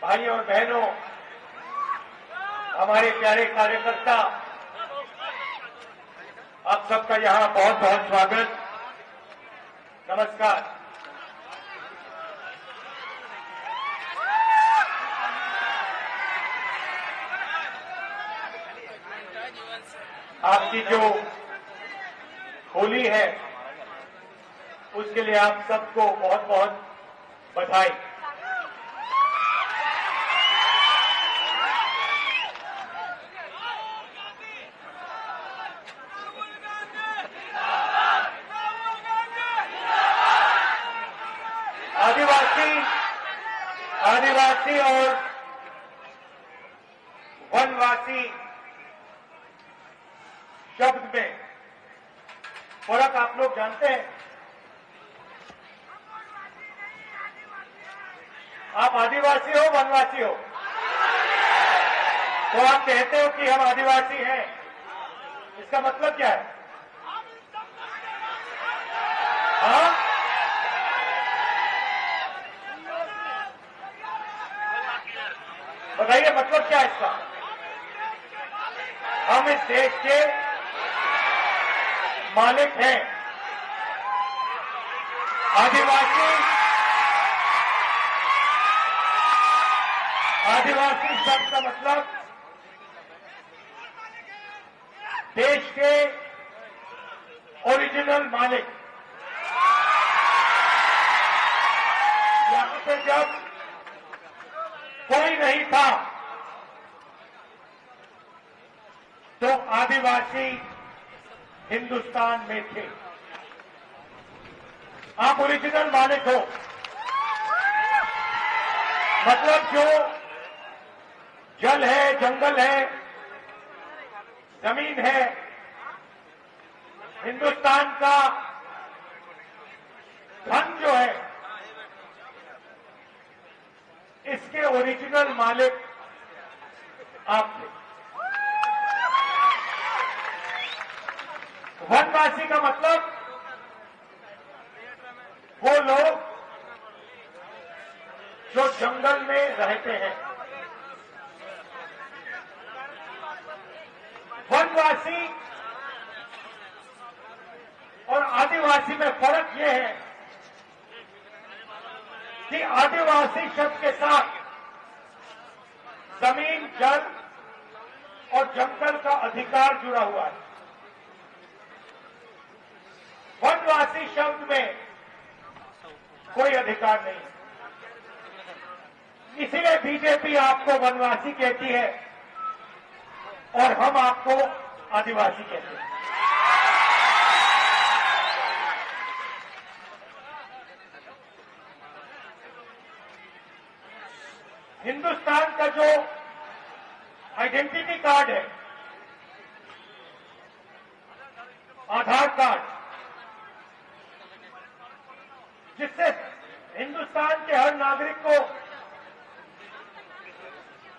भाई और बहनों, हमारे प्यारे कार्यकर्ता, आप सबका यहां बहुत बहुत स्वागत। नमस्कार। आपकी जो होली है उसके लिए आप सबको बहुत बहुत बधाई। आदिवासी और वनवासी शब्द में फर्क आप लोग जानते हैं? आप आदिवासी हो, वनवासी हो? तो आप कहते हो कि हम आदिवासी हैं, इसका मतलब क्या है? हाँ? बताइए मतलब क्या है इसका? हम इस देश के मालिक हैं। आदिवासी शब्द का मतलब देश के ओरिजिनल मालिक। यहां पे जब कोई नहीं था तो आदिवासी हिंदुस्तान में थे। आप ओरिजिनल मालिक हो, मतलब जो जल है, जंगल है, जमीन है, हिंदुस्तान का धन जो है, इसके ओरिजिनल मालिक आप थे। वनवासी का मतलब वो लोग जो जंगल में रहते हैं। वनवासी और आदिवासी में फर्क ये है कि आदिवासी शब्द के साथ जमीन, जल और जंगल का अधिकार जुड़ा हुआ है। वनवासी शब्द में कोई अधिकार नहीं। इसीलिए बीजेपी आपको वनवासी कहती है और हम आपको आदिवासी कहते हैं। हिंदुस्तान का जो आइडेंटिटी कार्ड है, आधार कार्ड, जिससे हिंदुस्तान के हर नागरिक को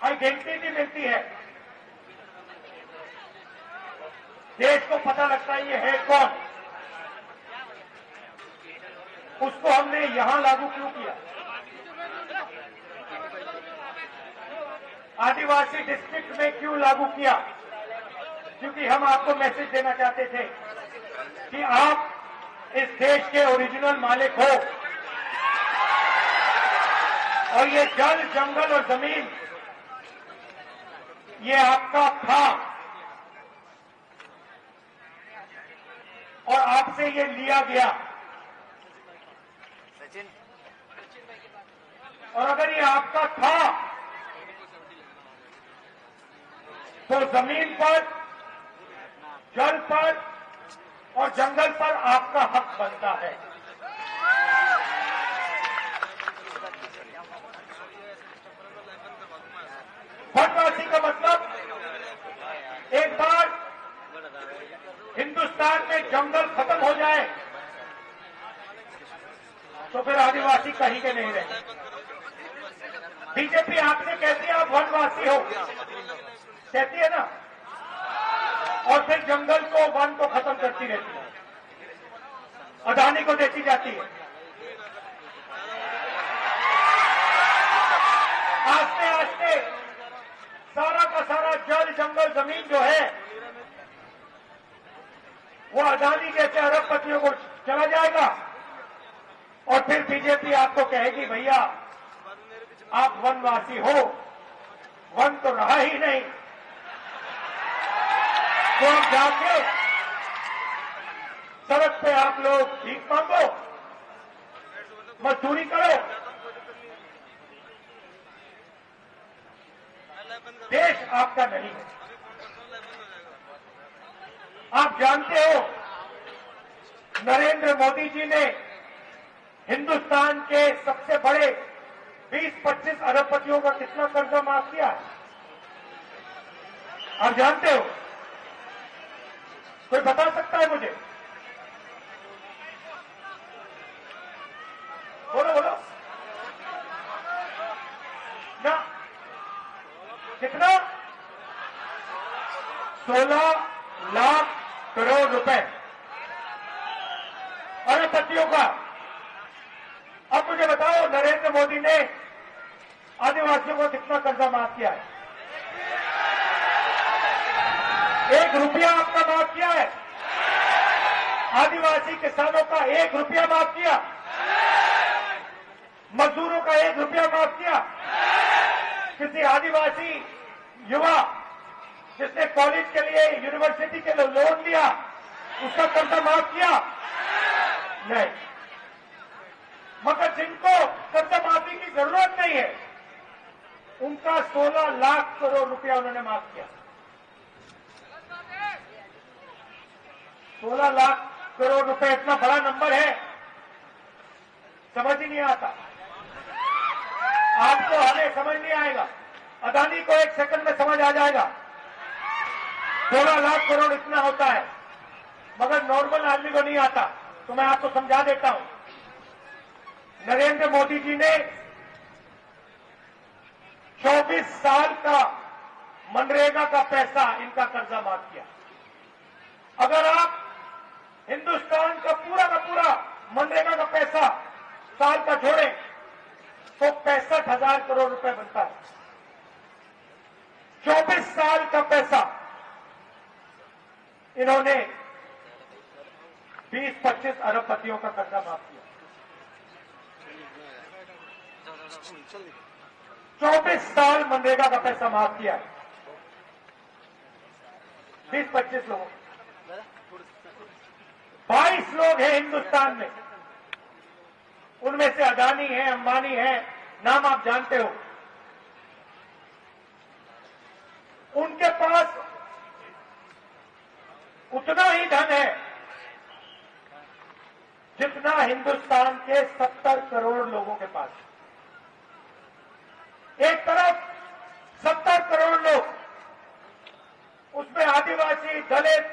आइडेंटिटी मिलती है, देश को पता लगता है ये है कौन, उसको हमने यहां लागू क्यों किया? आदिवासी डिस्ट्रिक्ट में क्यों लागू किया? क्योंकि हम आपको मैसेज देना चाहते थे कि आप इस देश के ओरिजिनल मालिक हो और ये जल, जंगल और जमीन ये आपका था और आपसे ये लिया गया। और अगर ये आपका था तो जमीन पर, जल पर और जंगल पर आपका हक बनता है। वनवासी का मतलब एक बार हिंदुस्तान में जंगल खत्म हो जाए तो फिर आदिवासी कहीं के नहीं रहे। बीजेपी आपसे कहती है आप वनवासी हो, कहती है ना, और फिर जंगल को, वन को खत्म करती रहती है, अडानी को देती जाती है। आज जंगल जमीन जो है वो अदानी जैसे अरबपतियों को चला जाएगा और फिर बीजेपी आपको कहेगी भैया आप वनवासी हो, वन तो रहा ही नहीं, तो अब जाके सड़क पे आप लोग भीख मांगो, मजदूरी करो। देश आपका नहीं है। आप जानते हो नरेंद्र मोदी जी ने हिंदुस्तान के सबसे बड़े 20-25 अरबपतियों का कितना कर्जा माफ किया है? आप जानते हो? कोई बता सकता है मुझे? बोलो बोलो ना। कितना? 16 लाख करोड़ रुपए अरबपतियों का। अब मुझे बताओ नरेंद्र मोदी ने आदिवासियों को कितना कर्जा माफ किया है? 1 रुपया आपका माफ किया है? आदिवासी किसानों का 1 रुपया माफ किया? मजदूरों का 1 रुपया माफ किया? किसी आदिवासी युवा जिसने कॉलेज के लिए, यूनिवर्सिटी के लिए लोन लिया, उसका कर्जा माफ किया? नहीं। मगर जिनको कर्जा माफी की जरूरत नहीं है उनका 16 लाख करोड़ रुपया उन्होंने माफ किया। 16 लाख करोड़ रुपए इतना बड़ा नंबर है, समझ ही नहीं आता। आपको, हमें समझ नहीं आएगा, अदानी को 1 सेकंड में समझ आ जाएगा 16 लाख करोड़ इतना होता है, मगर नॉर्मल आदमी को नहीं आता। तो मैं आपको समझा देता हूं। नरेंद्र मोदी जी ने 24 साल का मनरेगा का पैसा, इनका कर्जा माफ किया। अगर आप हिंदुस्तान का पूरा मनरेगा का पैसा साल का जोड़ें तो 65,000 करोड़ रुपए बनता है। 24 साल का पैसा इन्होंने 20-25 अरबपतियों का कर्जा माफ किया। 24 साल मनरेगा का पैसा माफ किया है 20-25 लोगों। 22 लोग हैं हिंदुस्तान में, उनमें से अदानी है, अंबानी है, नाम आप जानते हो। उनके पास उतना ही धन है जितना हिंदुस्तान के 70 करोड़ लोगों के पास। एक तरफ 70 करोड़ लोग, उसमें आदिवासी, दलित,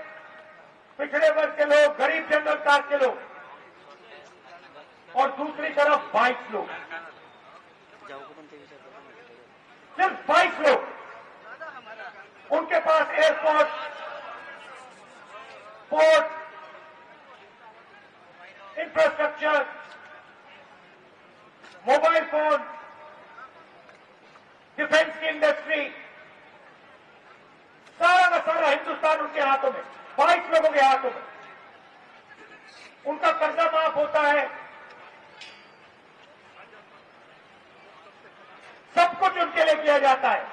पिछड़े वर्ग के लोग, गरीब जनरल कास्ट के लोग, और दूसरी तरफ 22 लोग, सिर्फ 22 लोग। उनके पास airport, port, infrastructure, mobile phone, defence की इंडस्ट्री, सारा का सारा हिंदुस्तान उनके हाथों में, 22 लोगों के हाथों में। उनका कर्जा माफ होता है, सब कुछ उनके लिए किया जाता है,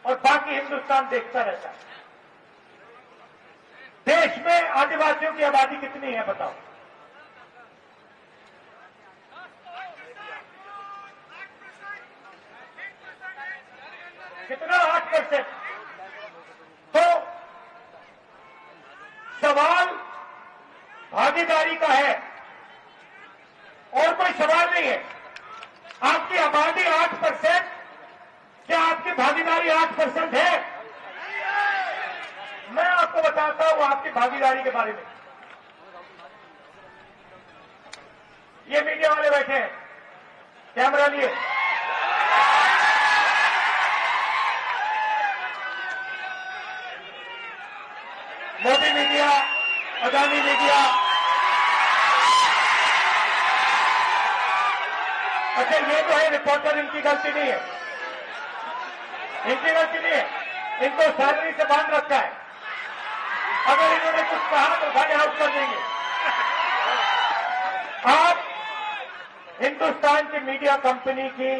और बाकी हिंदुस्तान देखता रहता है। देश में आदिवासियों की आबादी कितनी है बताओ? कितना? 8%। तो सवाल भागीदारी का है और कोई सवाल नहीं है। आपकी आबादी 8%, क्या आपकी भागीदारी 8% है? मैं आपको बताता हूं आपकी भागीदारी के बारे में। ये मीडिया वाले बैठे हैं, कैमरा लिए। Modi media, Adani media. अच्छा, ये तो है रिपोर्टर, इनकी गलती नहीं है। इंजीनियर के लिए इनको सैलरी से बांध रखा है। अगर इन्होंने कुछ कहा तो भाई आउट कर देंगे। आप हिंदुस्तान की मीडिया कंपनी की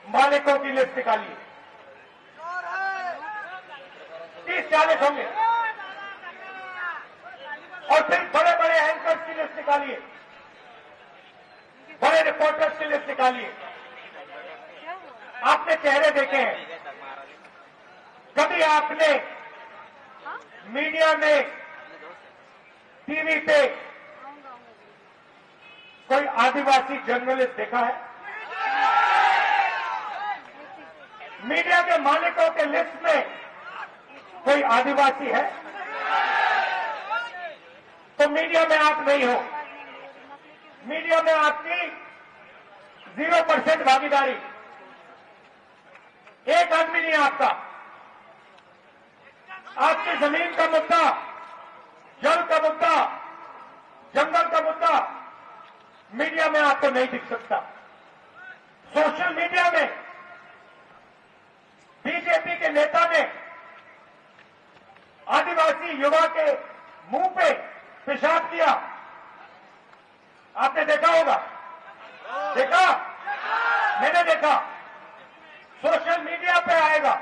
मालिकों की लिस्ट निकालिए, 30-40 होंगे, और फिर बड़े बड़े एंकर्स की लिस्ट निकालिए, बड़े रिपोर्टर्स की लिस्ट निकालिए। आपने चेहरे देखे हैं, कभी आपने मीडिया में, टीवी पे कोई आदिवासी जर्नलिस्ट देखा है? मीडिया के मालिकों के लिस्ट में कोई आदिवासी है? तो मीडिया में आप नहीं हो। मीडिया में आपकी 0% भागीदारी। एक आदमी नहीं आपका। आपकी जमीन का मुद्दा, जल का मुद्दा, जंगल का मुद्दा मीडिया में आपको नहीं दिख सकता। सोशल मीडिया में बीजेपी के नेता ने आदिवासी युवा के मुंह पे पेशाब किया, आपने देखा होगा। देखा? मैंने देखा। सोशल मीडिया पे आएगा,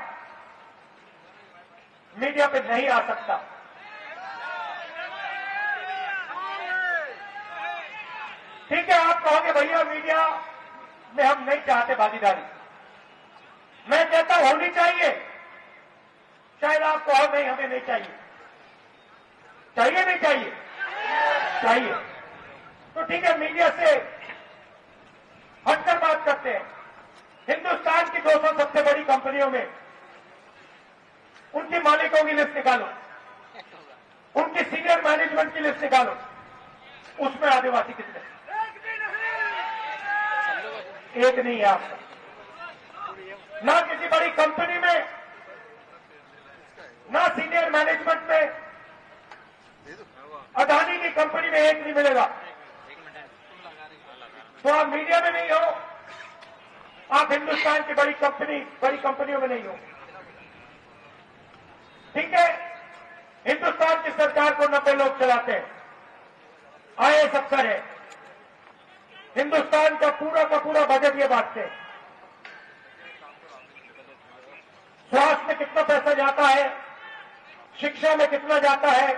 मीडिया पे नहीं आ सकता। ठीक है, आप कहोगे भैया मीडिया में हम नहीं चाहते भागीदारी। मैं कहता होनी चाहिए। शायद आप कहो नहीं, हमें नहीं चाहिए। चाहिए नहीं चाहिए? चाहिए। तो ठीक है, मीडिया से हटकर बात करते हैं। हिंदुस्तान की 200 सबसे बड़ी कंपनियों में उनकी मालिकों की लिस्ट निकालो, उनकी सीनियर मैनेजमेंट की लिस्ट निकालो, उसमें आदिवासी कितने? एक नहीं है आपका। ना किसी बड़ी कंपनी में, ना सीनियर मैनेजमेंट में, अदानी की कंपनी में एक नहीं मिलेगा। तो आप मीडिया में नहीं हो, आप हिंदुस्तान की बड़ी कंपनियों में नहीं हो। ठीक है, हिंदुस्तान की सरकार को 90 लोग चलाते हैं, आईएएस अफसर है, हिंदुस्तान का पूरा बजट ये बांटते हैं। स्वास्थ्य में कितना पैसा जाता है, शिक्षा में कितना जाता है,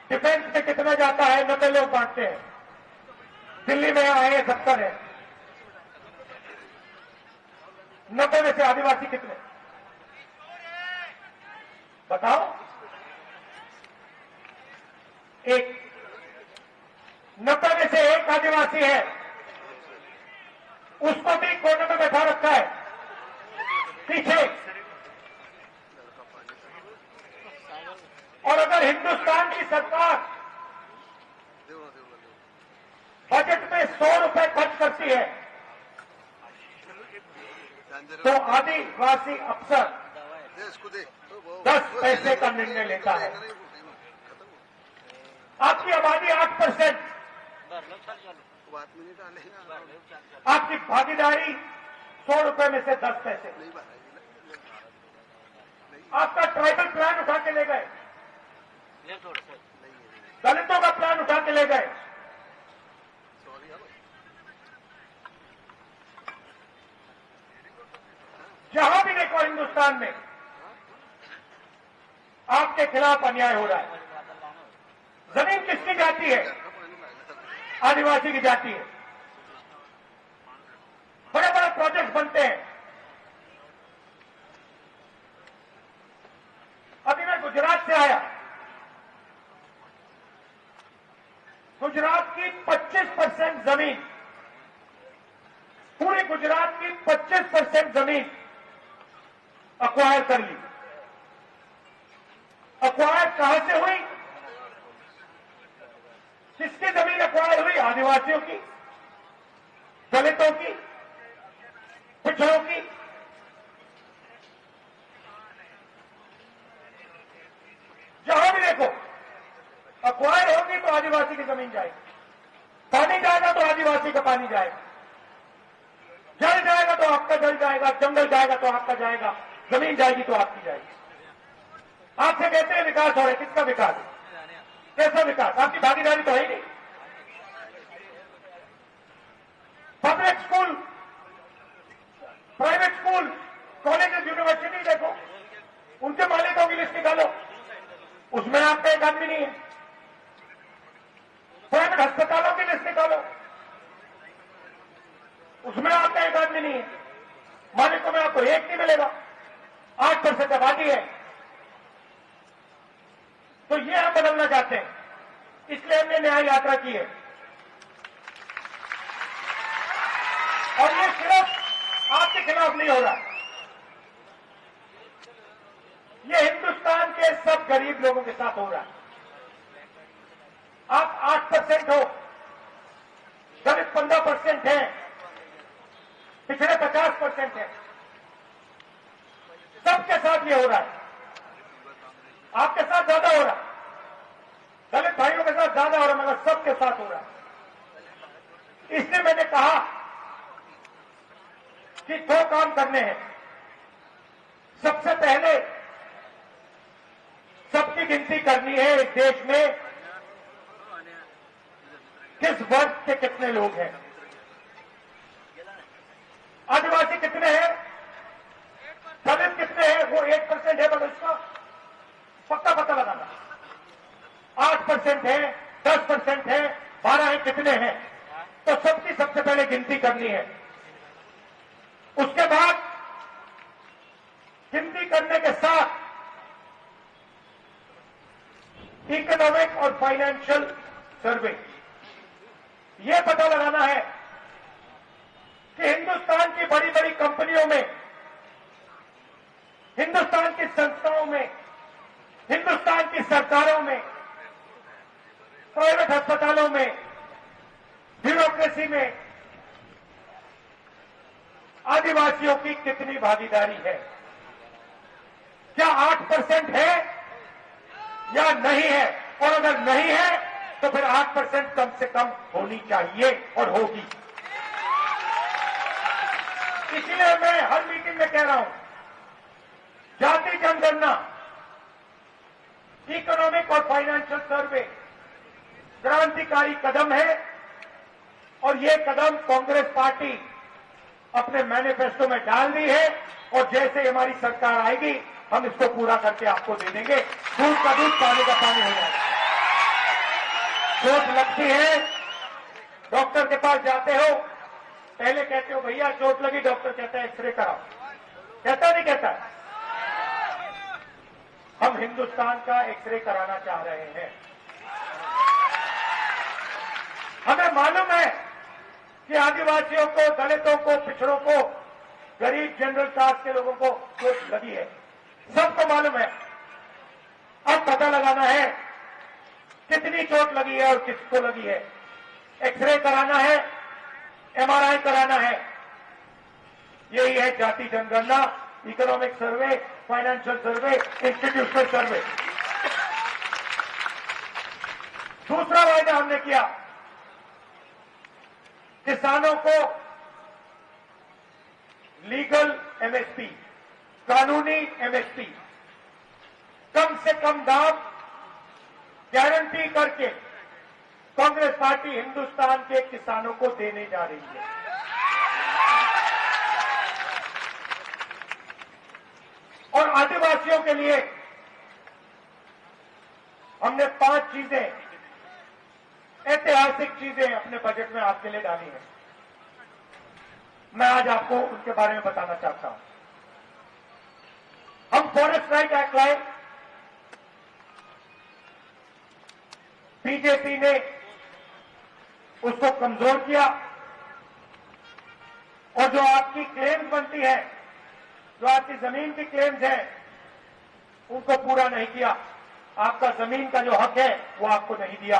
डिफेंस में कितना जाता है, 90 लोग बांटते हैं। दिल्ली में आईएएस अफसर है, 90 में से आदिवासी कितने? बताओ। एक। 90 में से एक आदिवासी है, उसको भी कोने में बैठा रखा है पीछे। और अगर हिंदुस्तान की सरकार बजट में 100 रुपए खर्च करती है तो आदिवासी अफसर 10 पैसे का निर्णय लेता है। आपकी आबादी 8%, आपकी भागीदारी 100 रुपए में से 10 पैसे। आपका ट्राइबल प्लान उठा के ले गए, दलितों का प्लान उठा के ले गए। जहां भी देखो हिंदुस्तान में आपके खिलाफ अन्याय हो रहा है। जमीन किसकी जाती है? आदिवासी की जाती है। बड़े बड़े प्रोजेक्ट बनते हैं। अभी मैं गुजरात से आया। गुजरात की 25% जमीन, पूरे गुजरात की 25% जमीन अक्वायर कर ली। अक्वायर कहां से हुई? किसकी जमीन अक्वायर हुई? आदिवासियों की, दलितों की, पिछड़ों की। जहां भी देखो अक्वायर होगी तो आदिवासी की जमीन जाएगी, पानी जाएगा तो आदिवासी का पानी जाएगा। जल जाएगा तो आपका जल जाएगा, जंगल जाएगा तो आपका जाएगा, जमीन जाएगी तो आपकी जाएगी। आपसे कहते हैं विकास हो रहा है, किसका विकास? कैसा विकास? आपकी भागीदारी तो है ही नहीं। Public school, private school, college, university देखो, उनके मालिकों की लिस्ट निकालो, उसमें आपका एक आदमी नहीं है। प्राइवेट अस्पतालों की लिस्ट निकालो, उसमें आपका एक आदमी नहीं है। मालिकों में आपको एक नहीं मिलेगा। 8% आबादी है। तो ये हम बदलना चाहते हैं, इसलिए हमने न्याय यात्रा की है। और ये सिर्फ आपके खिलाफ नहीं हो रहा, ये हिंदुस्तान के सब गरीब लोगों के साथ हो रहा है। आप 8% हो, दलित 15% है, पिछड़े 50% है, सबके साथ ये हो रहा है। आपके साथ ज्यादा हो रहा है, दलित भाइयों के साथ ज्यादा हो रहा है, मगर सबके साथ हो रहा है। इसलिए मैंने कहा कि 2 काम करने हैं। सबसे पहले सबकी गिनती करनी है इस देश में, किस वर्ग के कितने लोग हैं, आदिवासी कितने हैं, दलित कितने हैं, वो 1% है, मगर उसका पक्का पता लगाना। 8% है, 10% है, 12 है, कितने हैं, तो सबकी सबसे पहले गिनती करनी है। उसके बाद गिनती करने के साथ इकोनॉमिक और फाइनेंशियल सर्वे, यह पता लगाना है कि हिंदुस्तान की बड़ी बड़ी कंपनियों में, हिंदुस्तान की संस्थाओं में, हिंदुस्तान की सरकारों में, प्राइवेट अस्पतालों में, ब्यूरोक्रेसी में आदिवासियों की कितनी भागीदारी है। क्या 8% है या नहीं है? और अगर नहीं है तो फिर 8% कम से कम होनी चाहिए और होगी। इसलिए मैं हर मीटिंग में कह रहा हूं, जाति जनगणना, इकोनॉमिक और फाइनेंशियल सर्वे क्रांतिकारी कदम है और ये कदम कांग्रेस पार्टी अपने मैनिफेस्टो में डाल दी है और जैसे हमारी सरकार आएगी हम इसको पूरा करके आपको दे देंगे। दूध का दूध, पानी का पानी हो जाएगा। चोट लगती है, डॉक्टर के पास जाते हो, पहले कहते हो भैया चोट लगी, डॉक्टर कहता है एक्सरे कराओ, कहता नहीं कहता? हम हिंदुस्तान का एक्सरे कराना चाह रहे हैं। हमें मालूम है कि आदिवासियों को, दलितों को, पिछड़ों को, गरीब जनरल कास्ट के लोगों को चोट लगी है, सबको मालूम है। अब पता लगाना है कितनी चोट लगी है और किसको लगी है। एक्सरे कराना है, एमआरआई कराना है। यही है जाति जनगणना, इकोनॉमिक सर्वे, फाइनेंशियल सर्वे, इंस्टीट्यूशनल सर्वे। दूसरा वायदा हमने किया, किसानों को लीगल एमएसपी, कानूनी एमएसपी, कम से कम दाम गारंटी करके कांग्रेस पार्टी हिंदुस्तान के किसानों को देने जा रही है। और आदिवासियों के लिए हमने 5 चीजें, ऐतिहासिक चीजें अपने बजट में आपके लिए डाली हैं। मैं आज आपको उनके बारे में बताना चाहता हूं। हम फॉरेस्ट राइट एक्ट लाए, बीजेपी ने उसको कमजोर किया और जो आपकी क्लेम्स बनती है, जो आपकी जमीन की क्लेम्स है, उनको पूरा नहीं किया। आपका जमीन का जो हक है वो आपको नहीं दिया।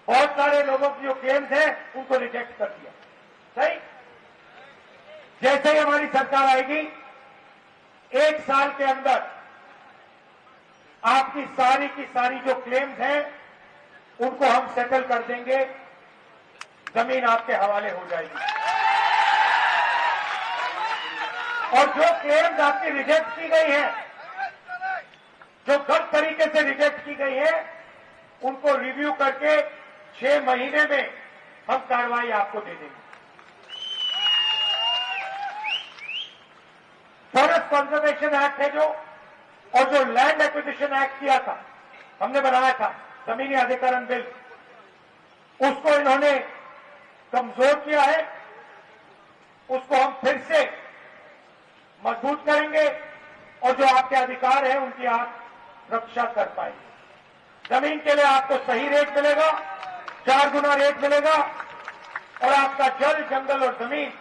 बहुत सारे लोगों की जो क्लेम्स है उनको रिजेक्ट कर दिया। सही? जैसे ही हमारी सरकार आएगी, 1 साल के अंदर आपकी सारी की सारी जो क्लेम्स हैं उनको हम सेटल कर देंगे, जमीन आपके हवाले हो जाएगी। और जो क्लेम्स आपकी रिजेक्ट की गई है, जो गलत तरीके से रिजेक्ट की गई है, उनको रिव्यू करके 6 महीने में हम कार्रवाई आपको दे देंगे। फॉरेस्ट कंजर्वेशन एक्ट है जो, और जो लैंड एक्विजिशन एक्ट किया था, हमने बनाया था जमीनी अधिकरण बिल, उसको इन्होंने कमजोर किया है। उसको हम फिर से मजबूत करेंगे और जो आपके अधिकार है उनकी आप रक्षा कर पाएंगे। जमीन के लिए आपको सही रेट मिलेगा, 4 गुना रेट मिलेगा, और आपका जल, जंगल और जमीन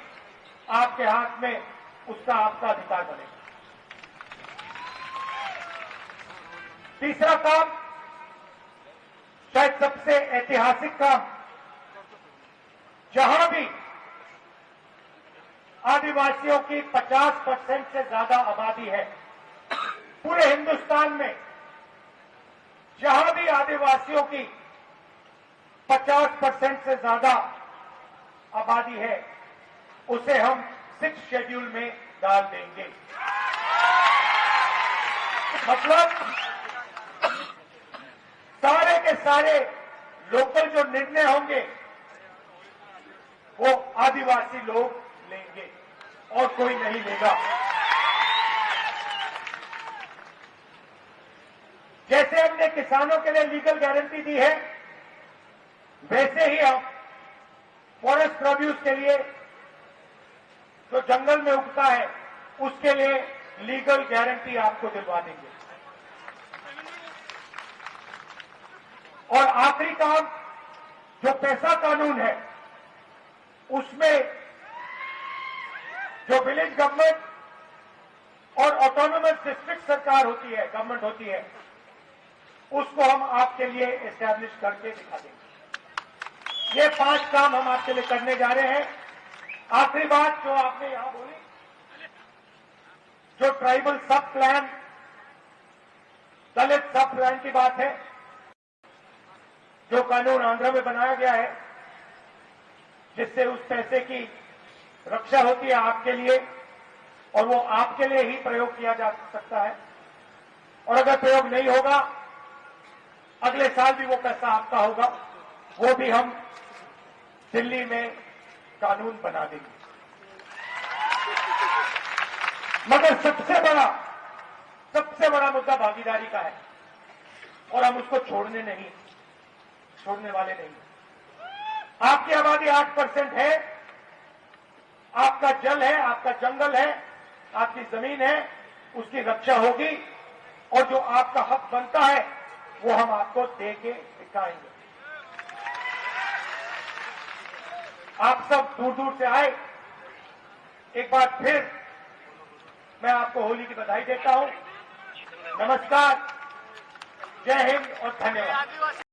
आपके हाथ में, उसका आपका अधिकार बनेगा। तीसरा काम, शायद सबसे ऐतिहासिक काम, जहां भी आदिवासियों की 50% से ज्यादा आबादी है, पूरे हिंदुस्तान में जहां भी आदिवासियों की 50% से ज्यादा आबादी है, उसे हम 6 शेड्यूल में डाल देंगे। मतलब सारे के सारे लोकल जो निर्णय होंगे वो आदिवासी लोग लेंगे और कोई नहीं लेगा। जैसे हमने किसानों के लिए लीगल गारंटी दी है, वैसे ही हम फॉरेस्ट प्रोड्यूस के लिए, जो जंगल में उगता है, उसके लिए लीगल गारंटी आपको दिलवा देंगे। और आखिरी काम, जो पैसा कानून है, उसमें जो विलेज गवर्नमेंट और ऑटोनोमस डिस्ट्रिक्ट सरकार होती है, गवर्नमेंट होती है, उसको हम आपके लिए एस्टैब्लिश करके दिखा देंगे। ये 5 काम हम आपके लिए करने जा रहे हैं। आखिरी बात जो आपने यहां बोली, जो ट्राइबल सब प्लान, दलित सब प्लान की बात है, जो कानून आंध्र में बनाया गया है, जिससे उस पैसे की रक्षा होती है आपके लिए, और वो आपके लिए ही प्रयोग किया जा सकता है। और अगर प्रयोग नहीं होगा, अगले साल भी वो पैसा आपका होगा, वो भी हम दिल्ली में कानून बना देंगे। मगर सबसे बड़ा मुद्दा भागीदारी का है, और हम उसको छोड़ने वाले नहीं। आपकी आबादी 8% है, आपका जल है, आपका जंगल है, आपकी जमीन है, उसकी रक्षा होगी, और जो आपका हक बनता है वो हम आपको दे के दिखाएंगे। आप सब दूर दूर से आए, एक बार फिर मैं आपको होली की बधाई देता हूं। नमस्कार, जय हिंद और धन्यवाद।